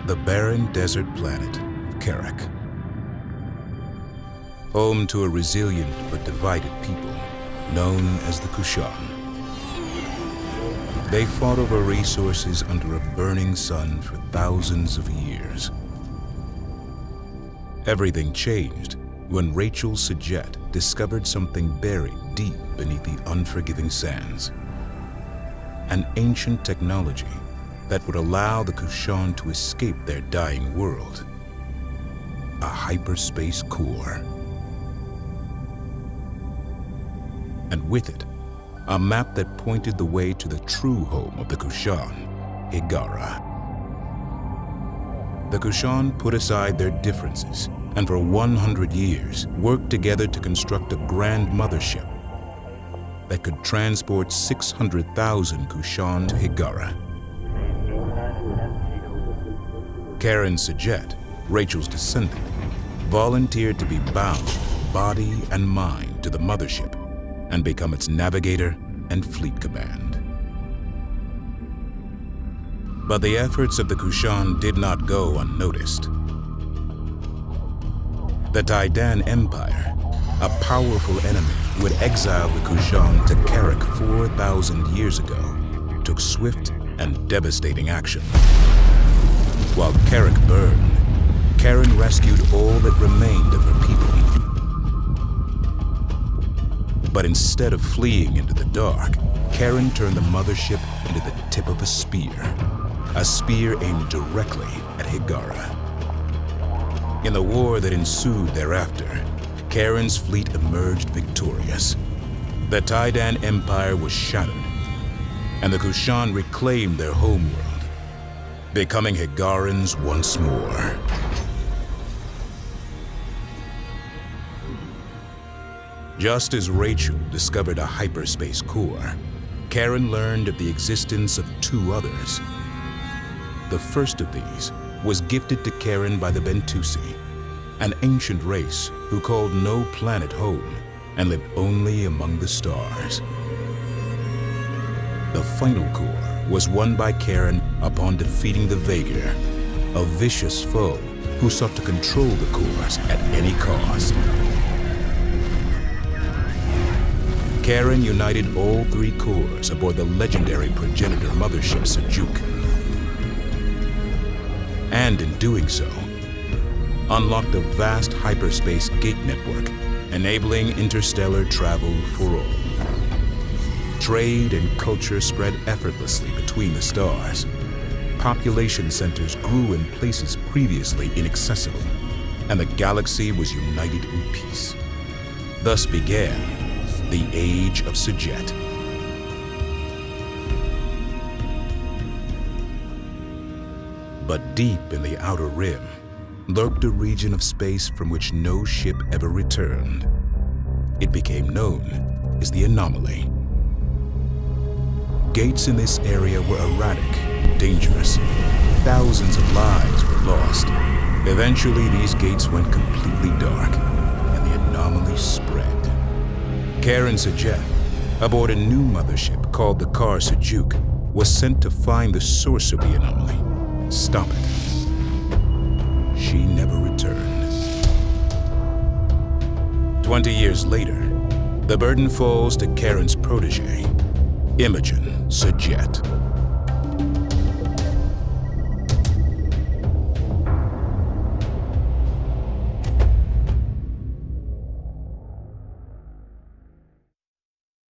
the barren desert planet of Carrick. Home to a resilient but divided people known as the Kushan. They fought over resources under a burning sun for thousands of years. Everything changed when Rachel Sajet discovered something buried deep beneath the unforgiving sands. An ancient technology that would allow the Kushan to escape their dying world. A hyperspace core. And with it, a map that pointed the way to the true home of the Kushan, Hiigara. The Kushan put aside their differences and for 100 years worked together to construct a grand mothership that could transport 600,000 Kushan to Hiigara. Karen Sajet, Rachel's descendant, volunteered to be bound, body and mind, to the mothership and become its navigator and fleet command. But the efforts of the Kushan did not go unnoticed. The Taidan Empire, a powerful enemy who had exiled the Kushan to Carrick 4,000 years ago, took swift and devastating action. While Carrick burned, Karen rescued all that remained of her people. But instead of fleeing into the dark, Karen turned the mothership into the tip of a spear aimed directly at Hiigara. In the war that ensued thereafter, Karen's fleet emerged victorious. The Taidan Empire was shattered, and the Kushan reclaimed their homeworld, becoming Hiigarans once more. Just as Rachel discovered a hyperspace core, Karen learned of the existence of two others. The first of these was gifted to Karen by the Bentusi, an ancient race who called no planet home and lived only among the stars. The final core was won by Karen upon defeating the Vaegir, a vicious foe who sought to control the cores at any cost. Karen united all three cores aboard the legendary progenitor mothership Sajuk. And in doing so, unlocked a vast hyperspace gate network, enabling interstellar travel for all. Trade and culture spread effortlessly between the stars. Population centers grew in places previously inaccessible, and the galaxy was united in peace. Thus began the Age of Sajet. But deep in the outer rim lurked a region of space from which no ship ever returned. It became known as the Anomaly. Gates in this area were erratic, dangerous. Thousands of lives were lost. Eventually, these gates went completely dark, and the anomaly spread. Karen Sajet, aboard a new mothership called the Car Sajuk, was sent to find the source of the anomaly and stop it. She never returned. 20 years later, the burden falls to Karen's protege, Imogen Sajet.